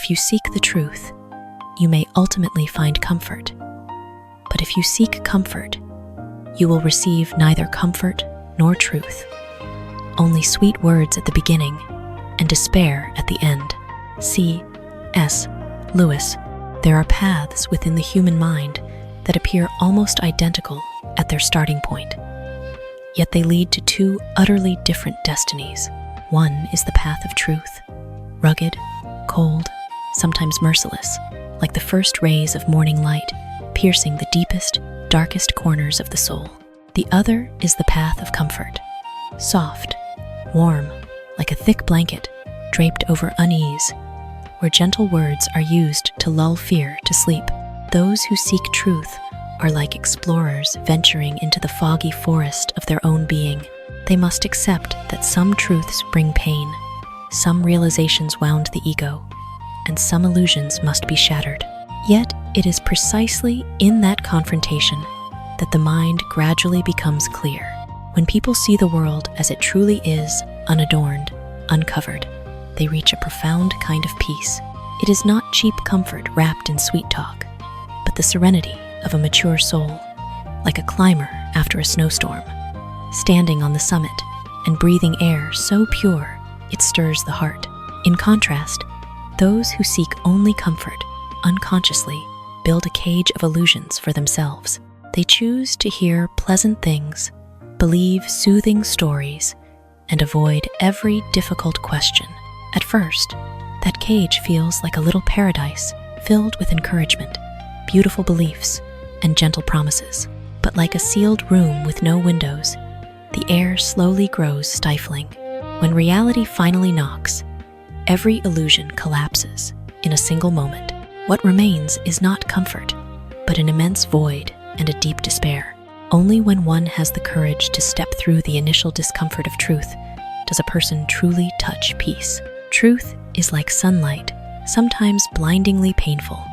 If you seek the truth, you may ultimately find comfort. But if you seek comfort, you will receive neither comfort nor truth. Only sweet words at the beginning and despair at the end. C.S. Lewis. There are paths within the human mind that appear almost identical at their starting point. Yet they lead to two utterly different destinies. One is the path of truth, rugged, cold, sometimes merciless, like the first rays of morning light, piercing the deepest, darkest corners of the soul. The other is the path of comfort, soft, warm, like a thick blanket draped over unease, where gentle words are used to lull fear to sleep. Those who seek truth are like explorers venturing into the foggy forest of their own being. They must accept that some truths bring pain, some realizations wound the ego, and some illusions must be shattered. Yet it is precisely in that confrontation that the mind gradually becomes clear. When people see the world as it truly is, unadorned, uncovered, they reach a profound kind of peace. It is not cheap comfort wrapped in sweet talk, but the serenity of a mature soul, like a climber after a snowstorm, standing on the summit and breathing air so pure it stirs the heart. In contrast, those who seek only comfort unconsciously build a cage of illusions for themselves. They choose to hear pleasant things, believe soothing stories, and avoid every difficult question. At first, that cage feels like a little paradise filled with encouragement, beautiful beliefs, and gentle promises. But like a sealed room with no windows, the air slowly grows stifling. When reality finally knocks, every illusion collapses in a single moment. What remains is not comfort, but an immense void and a deep despair. Only when one has the courage to step through the initial discomfort of truth does a person truly touch peace. Truth is like sunlight, sometimes blindingly painful,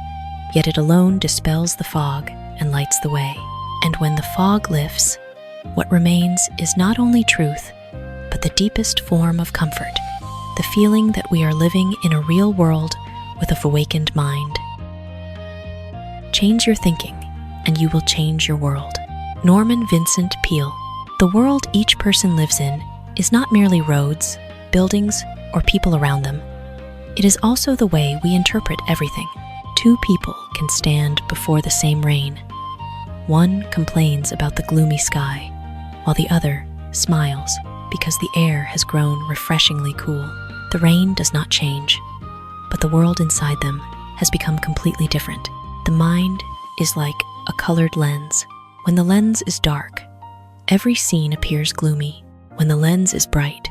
yet it alone dispels the fog and lights the way. And when the fog lifts, what remains is not only truth, but the deepest form of comfort, the feeling that we are living in a real world with an awakened mind. Change your thinking, and you will change your world. Norman Vincent Peale. The world each person lives in is not merely roads, buildings, or people around them. It is also the way we interpret everything. Two people can stand before the same rain. One complains about the gloomy sky, while the other smiles because the air has grown refreshingly cool. The rain does not change, but the world inside them has become completely different. The mind is like a colored lens. When the lens is dark, every scene appears gloomy. When the lens is bright,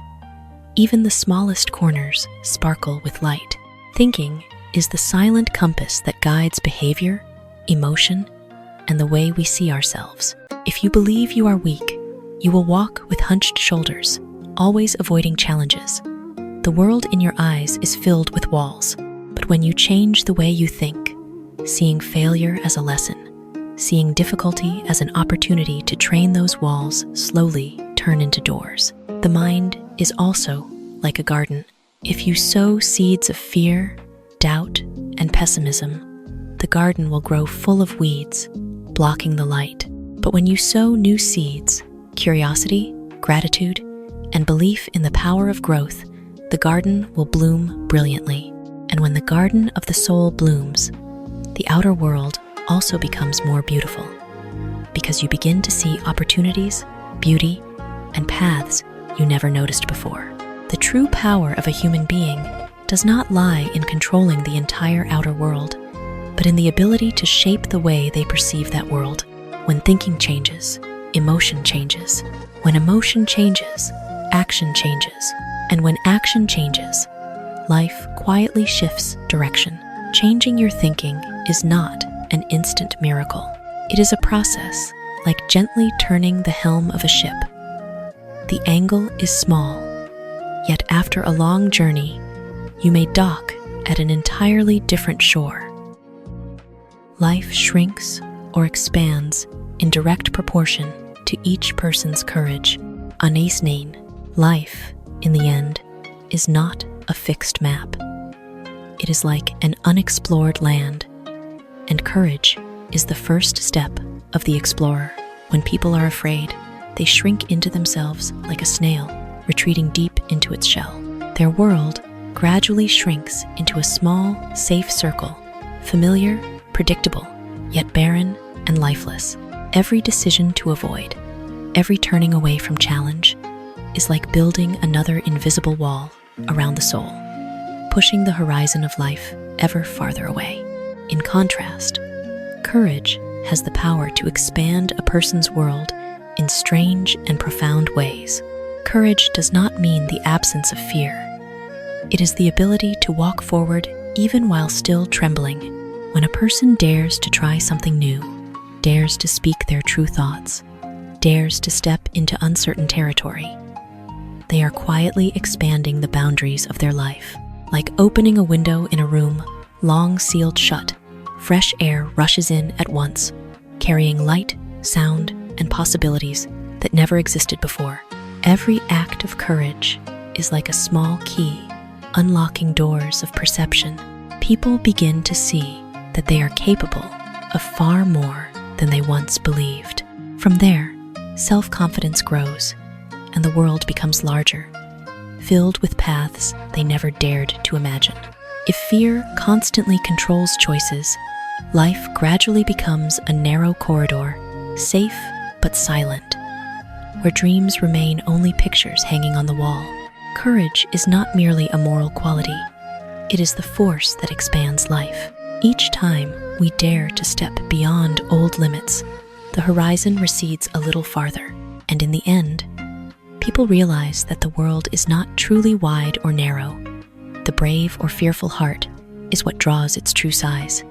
even the smallest corners sparkle with light. Thinking is the silent compass that guides behavior, emotion, and the way we see ourselves. If you believe you are weak, you will walk with hunched shoulders, always avoiding challenges. The world in your eyes is filled with walls, but when you change the way you think, seeing failure as a lesson, seeing difficulty as an opportunity to train those walls slowly turn into doors. The mind is also like a garden. If you sow seeds of fear, doubt, and pessimism, the garden will grow full of weeds, blocking the light. But when you sow new seeds, curiosity, gratitude, and belief in the power of growth, the garden will bloom brilliantly. And when the garden of the soul blooms, the outer world also becomes more beautiful, because you begin to see opportunities, beauty, and paths you never noticed before. The true power of a human being does not lie in controlling the entire outer world, but in the ability to shape the way they perceive that world. When thinking changes, emotion changes. When emotion changes, action changes. And when action changes, life quietly shifts direction. Changing your thinking is not an instant miracle. It is a process, like gently turning the helm of a ship. The angle is small, yet after a long journey, you may dock at an entirely different shore. Life shrinks or expands in direct proportion to each person's courage. Anais Nin. Life, in the end, is not a fixed map. it is like an unexplored land, and courage is the first step of the explorer. When people are afraid, they shrink into themselves like a snail, retreating deep into its shell. Their world gradually shrinks into a small, safe circle, familiar, predictable, yet barren and lifeless. Every decision to avoid, every turning away from challenge, is like building another invisible wall around the soul, pushing the horizon of life ever farther away. In contrast, courage has the power to expand a person's world in strange and profound ways. Courage does not mean the absence of fear. It is the ability to walk forward even while still trembling. When a person dares to try something new, dares to speak their true thoughts, dares to step into uncertain territory, they are quietly expanding the boundaries of their life. Like opening a window in a room long sealed shut, fresh air rushes in at once, carrying light, sound, and possibilities that never existed before. Every act of courage is like a small key, unlocking doors of perception. People begin to see that they are capable of far more than they once believed. From there, self-confidence grows, and the world becomes larger, filled with paths they never dared to imagine. If fear constantly controls choices, life gradually becomes a narrow corridor, safe but silent, where dreams remain only pictures hanging on the wall. Courage is not merely a moral quality. It is the force that expands life. Each time we dare to step beyond old limits, the horizon recedes a little farther, and in the end, people realize that the world is not truly wide or narrow. The brave or fearful heart is what draws its true size.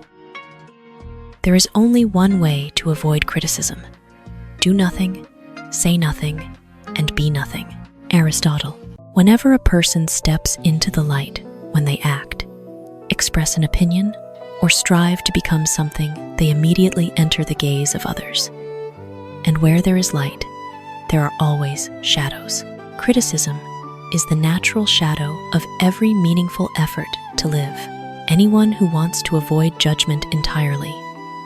There is only one way to avoid criticism: do nothing, say nothing, and be nothing. Aristotle. Whenever a person steps into the light when they act, express an opinion, or strive to become something, they immediately enter the gaze of others. And where there is light, there are always shadows. Criticism is the natural shadow of every meaningful effort to live. Anyone who wants to avoid judgment entirely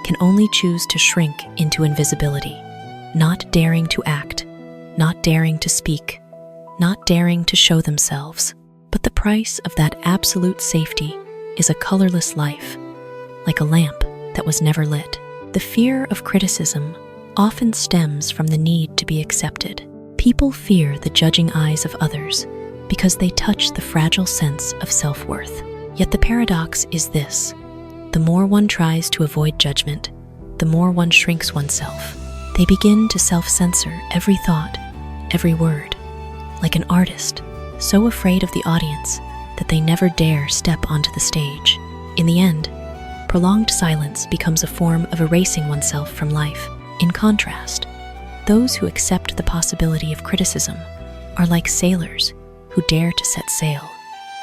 can only choose to shrink into invisibility, not daring to act, not daring to speak, not daring to show themselves. But the price of that absolute safety is a colorless life, like a lamp that was never lit. The fear of criticism often stems from the need to be accepted. People fear the judging eyes of others because they touch the fragile sense of self-worth. Yet the paradox is this: the more one tries to avoid judgment, the more one shrinks oneself. They begin to self-censor every thought, every word, like an artist, so afraid of the audience that they never dare step onto the stage. In the end, prolonged silence becomes a form of erasing oneself from life. In contrast, those who accept the possibility of criticism are like sailors who dare to set sail,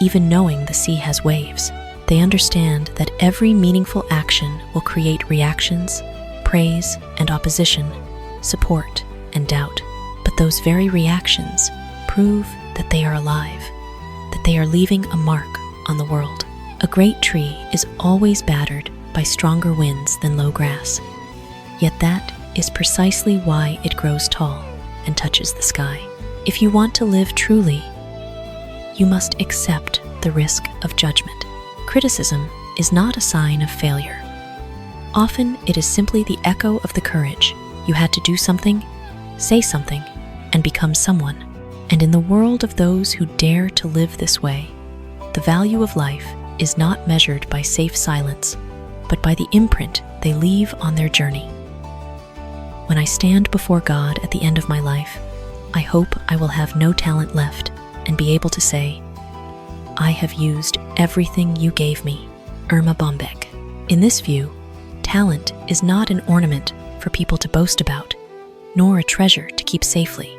even knowing the sea has waves. They understand that every meaningful action will create reactions, praise and opposition, support and doubt. But those very reactions prove that they are alive, that they are leaving a mark on the world. A great tree is always battered by stronger winds than low grass. Yet that is precisely why it grows tall and touches the sky. If you want to live truly, you must accept the risk of judgment. Criticism is not a sign of failure. Often it is simply the echo of the courage you had to do something, say something, and become someone. And in the world of those who dare to live this way, the value of life is not measured by safe silence, but by the imprint they leave on their journey. When I stand before God at the end of my life, I hope I will have no talent left and be able to say, "I have used everything you gave me." Erma Bombeck. In this view, talent is not an ornament for people to boast about, nor a treasure to keep safely.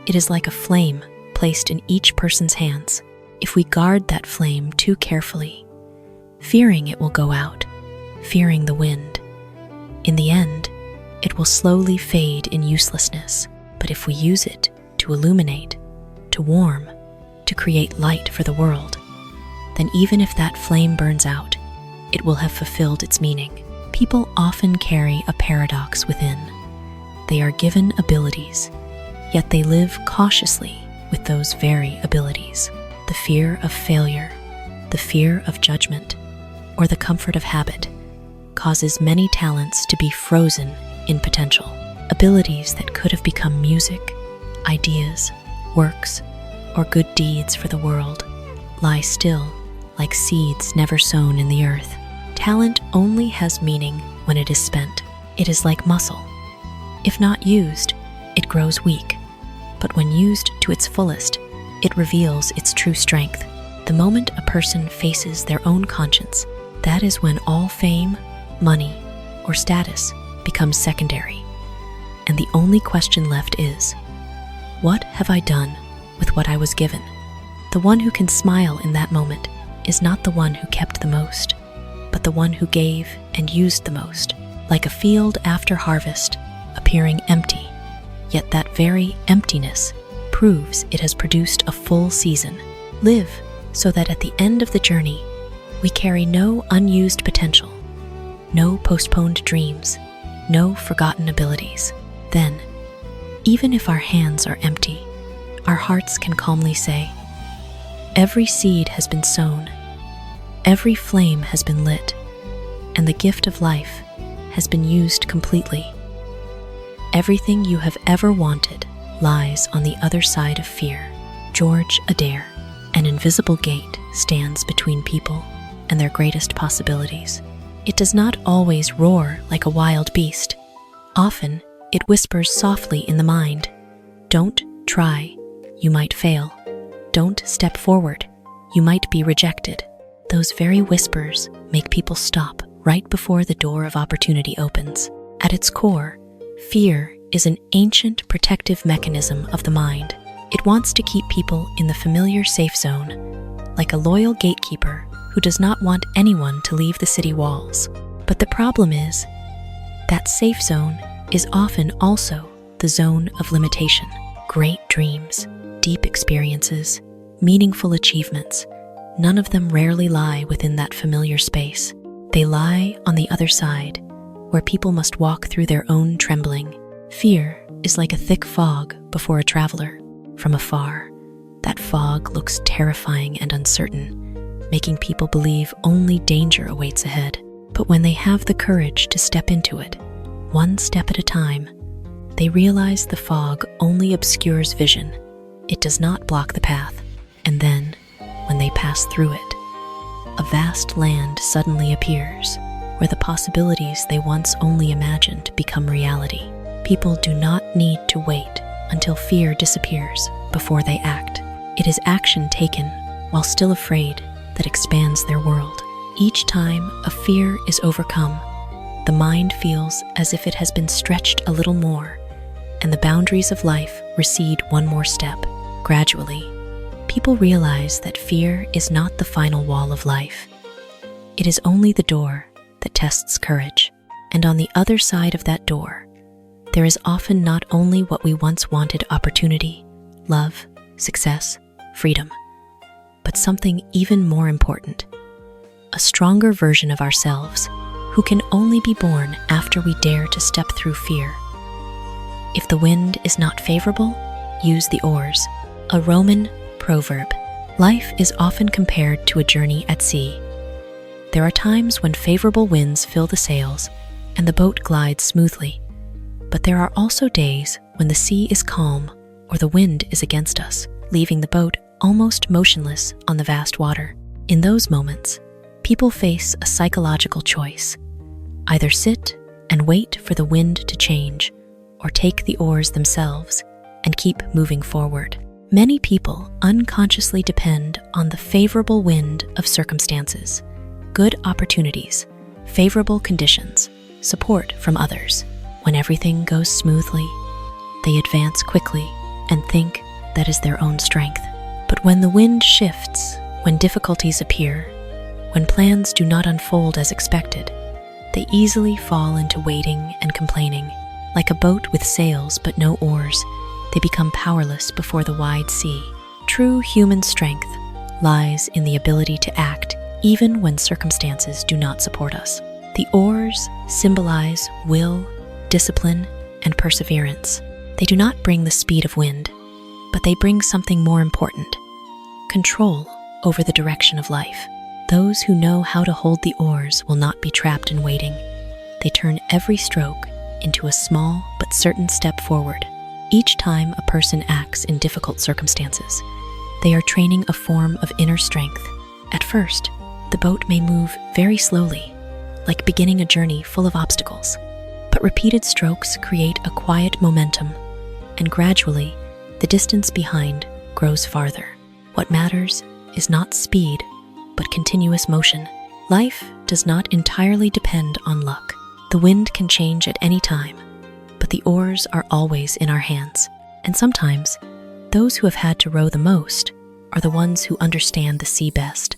It is like a flame placed in each person's hands. If we guard that flame too carefully, fearing it will go out, fearing the wind, in the end, it will slowly fade in uselessness. But if we use it to illuminate, to warm, to create light for the world, then even if that flame burns out, it will have fulfilled its meaning. People often carry a paradox within. They are given abilities, yet they live cautiously with those very abilities. The fear of failure, the fear of judgment, or the comfort of habit causes many talents to be frozen in potential. Abilities that could have become music, ideas, works, or good deeds for the world lie still like seeds never sown in the earth. Talent only has meaning when it is spent. It is like muscle. If not used, it grows weak. But when used to its fullest, it reveals its true strength. The moment a person faces their own conscience, that is when all fame, money, or status becomes secondary. And the only question left is, what have I done with what I was given? The one who can smile in that moment is not the one who kept the most, but the one who gave and used the most, like a field after harvest, appearing empty. Yet that very emptiness proves it has produced a full season. Live so that at the end of the journey, we carry no unused potential, no postponed dreams, no forgotten abilities. Then, even if our hands are empty, our hearts can calmly say, every seed has been sown, every flame has been lit, and the gift of life has been used completely. Everything you have ever wanted lies on the other side of fear. George Addair. An invisible gate stands between people and their greatest possibilities. It does not always roar like a wild beast. Often, it whispers softly in the mind. Don't try, you might fail. Don't step forward, you might be rejected. Those very whispers make people stop right before the door of opportunity opens. At its core, fear is an ancient protective mechanism of the mind. It wants to keep people in the familiar safe zone, like a loyal gatekeeper who does not want anyone to leave the city walls. But the problem is, that safe zone is often also the zone of limitation. Great dreams, deep experiences, meaningful achievements, none of them rarely lie within that familiar space. They lie on the other side, where people must walk through their own trembling. Fear is like a thick fog before a traveler. From afar, that fog looks terrifying and uncertain, making people believe only danger awaits ahead. But when they have the courage to step into it, one step at a time, they realize the fog only obscures vision. It does not block the path. And then, when they pass through it, a vast land suddenly appears, where the possibilities they once only imagined become reality. People do not need to wait until fear disappears before they act. It is action taken while still afraid that expands their world. Each time a fear is overcome, the mind feels as if it has been stretched a little more, and the boundaries of life recede one more step. Gradually, people realize that fear is not the final wall of life. It is only the door that tests courage, and on the other side of that door, there is often not only what we once wanted: opportunity, love, success, freedom, but something even more important, a stronger version of ourselves who can only be born after we dare to step through fear. If the wind is not favorable, use the oars. A Roman proverb. Life is often compared to a journey at sea. There are times when favorable winds fill the sails and the boat glides smoothly. But there are also days when the sea is calm or the wind is against us, leaving the boat almost motionless on the vast water. In those moments, people face a psychological choice. Either sit and wait for the wind to change, or take the oars themselves and keep moving forward. Many people unconsciously depend on the favorable wind of circumstances, good opportunities, favorable conditions, support from others. When everything goes smoothly, they advance quickly and think that is their own strength. But when the wind shifts, when difficulties appear, when plans do not unfold as expected, they easily fall into waiting and complaining. Like a boat with sails but no oars, they become powerless before the wide sea. True human strength lies in the ability to act even when circumstances do not support us. The oars symbolize will, discipline, and perseverance. They do not bring the speed of wind, but they bring something more important: control over the direction of life. Those who know how to hold the oars will not be trapped in waiting. They turn every stroke into a small but certain step forward. Each time a person acts in difficult circumstances, they are training a form of inner strength. At first, the boat may move very slowly, like beginning a journey full of obstacles. But repeated strokes create a quiet momentum, and gradually, the distance behind grows farther. What matters is not speed, but continuous motion. Life does not entirely depend on luck. The wind can change at any time, but the oars are always in our hands. And sometimes, those who have had to row the most are the ones who understand the sea best,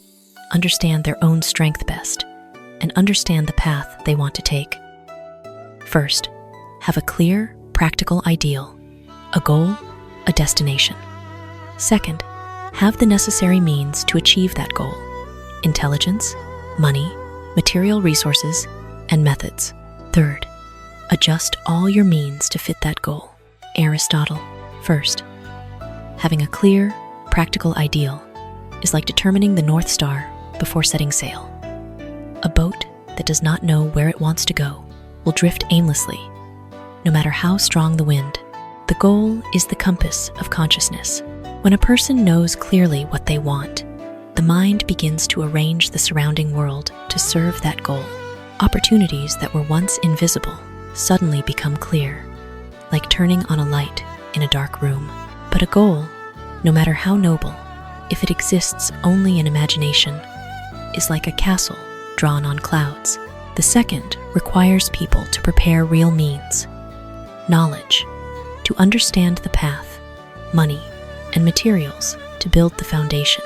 understand their own strength best, and understand the path they want to take. First, have a clear, practical ideal, a goal, a destination. Second, have the necessary means to achieve that goal: intelligence, money, material resources, and methods. Third, adjust all your means to fit that goal. Aristotle. First, having a clear, practical ideal is like determining the North Star before setting sail. A boat that does not know where it wants to go will drift aimlessly, no matter how strong the wind. The goal is the compass of consciousness. When a person knows clearly what they want, the mind begins to arrange the surrounding world to serve that goal. Opportunities that were once invisible suddenly become clear, like turning on a light in a dark room. But a goal, no matter how noble, if it exists only in imagination, is like a castle drawn on clouds. The second requires people to prepare real means: knowledge, to understand the path, money, and materials to build the foundation,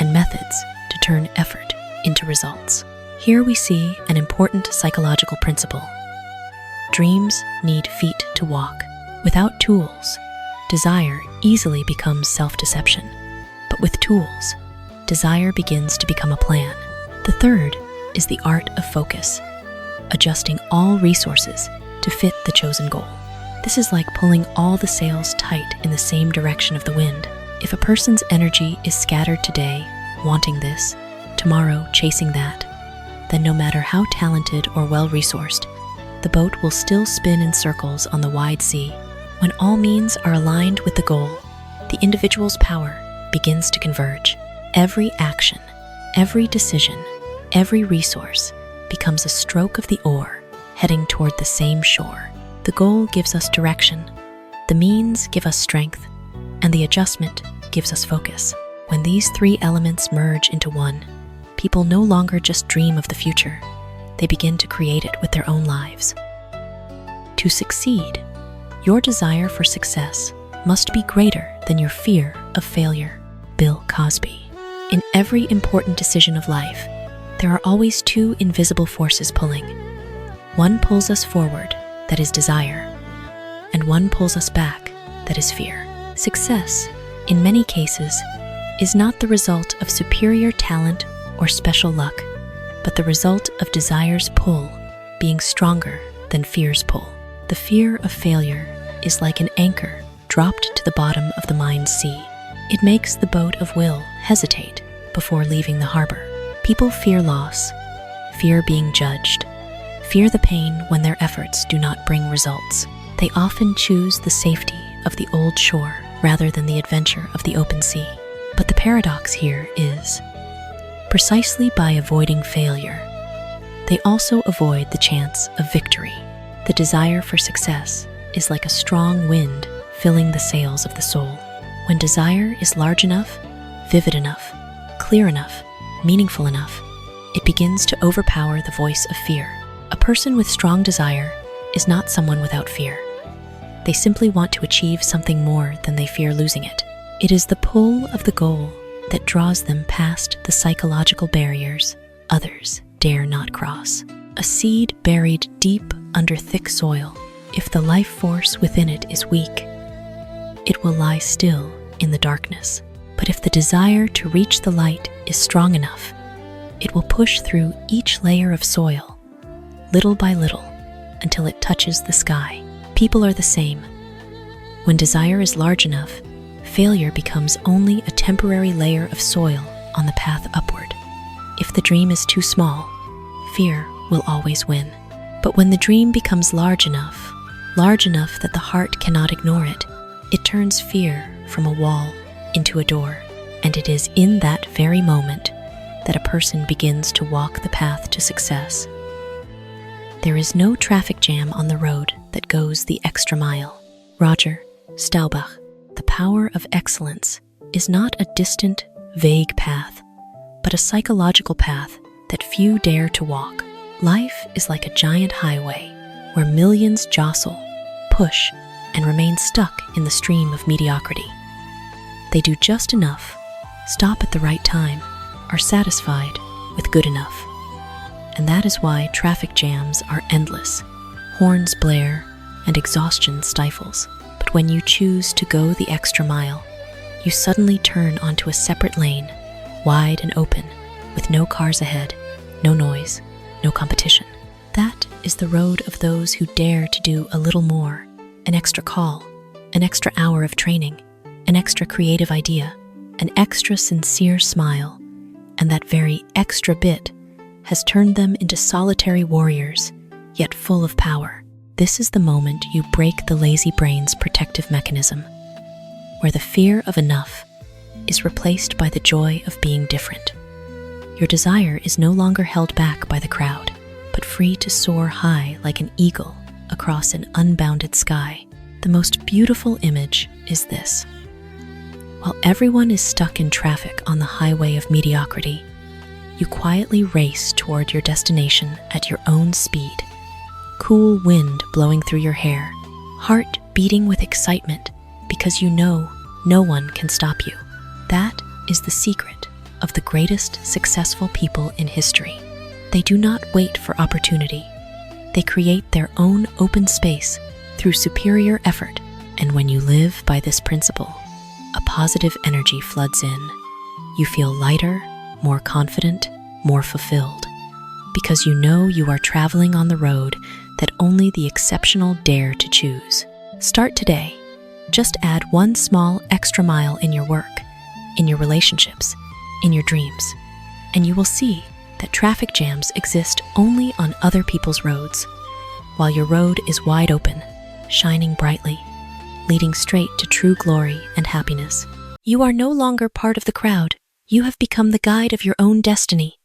and methods to turn effort into results. Here we see an important psychological principle. Dreams need feet to walk. Without tools, desire easily becomes self-deception. But with tools, desire begins to become a plan. The third is the art of focus, adjusting all resources to fit the chosen goal. This is like pulling all the sails tight in the same direction of the wind. If a person's energy is scattered today, wanting this, tomorrow chasing that, then no matter how talented or well-resourced, the boat will still spin in circles on the wide sea. When all means are aligned with the goal, the individual's power begins to converge. Every action, every decision, every resource becomes a stroke of the oar heading toward the same shore. The goal gives us direction, the means give us strength, and the adjustment gives us focus. When these three elements merge into one, people no longer just dream of the future, they begin to create it with their own lives. To succeed, your desire for success must be greater than your fear of failure. Bill Cosby. In every important decision of life, there are always two invisible forces pulling. One pulls us forward, that is desire, and one pulls us back, that is fear. Success, in many cases, is not the result of superior talent or special luck, but the result of desire's pull being stronger than fear's pull. The fear of failure is like an anchor dropped to the bottom of the mind's sea. It makes the boat of will hesitate before leaving the harbor. People fear loss, fear being judged, fear the pain when their efforts do not bring results. They often choose the safety of the old shore rather than the adventure of the open sea. But the paradox here is, precisely by avoiding failure, they also avoid the chance of victory. The desire for success is like a strong wind filling the sails of the soul. When desire is large enough, vivid enough, clear enough, meaningful enough, it begins to overpower the voice of fear. A person with strong desire is not someone without fear. They simply want to achieve something more than they fear losing it. It is the pull of the goal that draws them past the psychological barriers others dare not cross. A seed buried deep under thick soil, if the life force within it is weak, it will lie still in the darkness. But if the desire to reach the light is strong enough, it will push through each layer of soil, little by little, until it touches the sky. People are the same. When desire is large enough, failure becomes only a temporary layer of soil on the path upward. If the dream is too small, fear will always win. But when the dream becomes large enough that the heart cannot ignore it, it turns fear from a wall into a door. And it is in that very moment that a person begins to walk the path to success. There is no traffic jam on the road that goes the extra mile. Roger Staubach, the power of excellence is not a distant, vague path, but a psychological path that few dare to walk. Life is like a giant highway where millions jostle, push, and remain stuck in the stream of mediocrity. They do just enough, stop at the right time, are satisfied with good enough. And that is why traffic jams are endless, horns blare, and exhaustion stifles. But when you choose to go the extra mile, you suddenly turn onto a separate lane, wide and open, with no cars ahead, no noise, no competition. That is the road of those who dare to do a little more, an extra call, an extra hour of training, an extra creative idea, an extra sincere smile, and that very extra bit has turned them into solitary warriors, yet full of power. This is the moment you break the lazy brain's protective mechanism, where the fear of enough is replaced by the joy of being different. Your desire is no longer held back by the crowd, but free to soar high like an eagle across an unbounded sky. The most beautiful image is this. While everyone is stuck in traffic on the highway of mediocrity, you quietly race toward your destination at your own speed. Cool wind blowing through your hair, heart beating with excitement because you know no one can stop you. That is the secret of the greatest successful people in history. They do not wait for opportunity. They create their own open space through superior effort. And when you live by this principle, a positive energy floods in. You feel lighter, more confident, more fulfilled, because you know you are traveling on the road that only the exceptional dare to choose. Start today. Just add one small extra mile in your work, in your relationships, in your dreams, and you will see that traffic jams exist only on other people's roads, while your road is wide open, shining brightly, leading straight to true glory and happiness. You are no longer part of the crowd. You have become the guide of your own destiny.